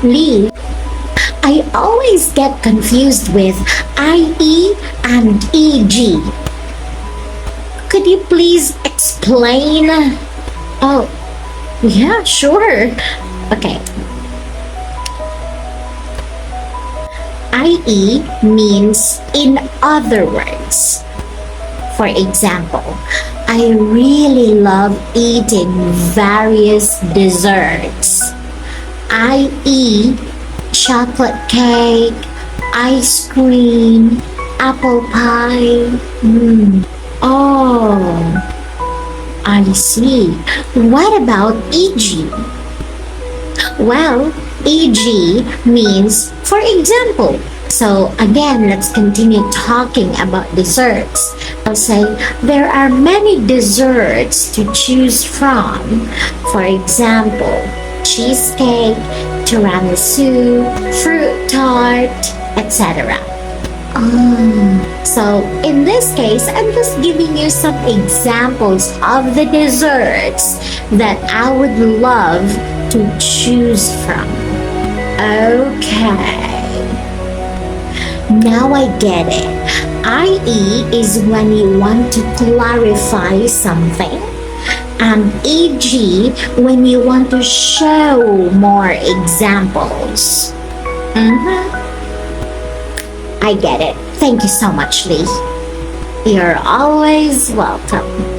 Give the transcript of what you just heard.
Lee, I always get confused with IE and EG. Could you please explain? Oh, yeah, sure. Okay. IE means in other words. For example, I really love eating various desserts, i.e., chocolate cake, ice cream, apple pie. Oh, I see. What about EG? Well, EG means for example. So again, let's continue talking about desserts. I'll say there are many desserts to choose from. For example, cheesecake, tiramisu, fruit tart, etc. So in this case, I'm just giving you some examples of the desserts that I would love to choose from. Okay. Now I get it. IE is when you want to clarify something, and EG when you want to show more examples. I get it. Thank you so much, Lee. You're always welcome.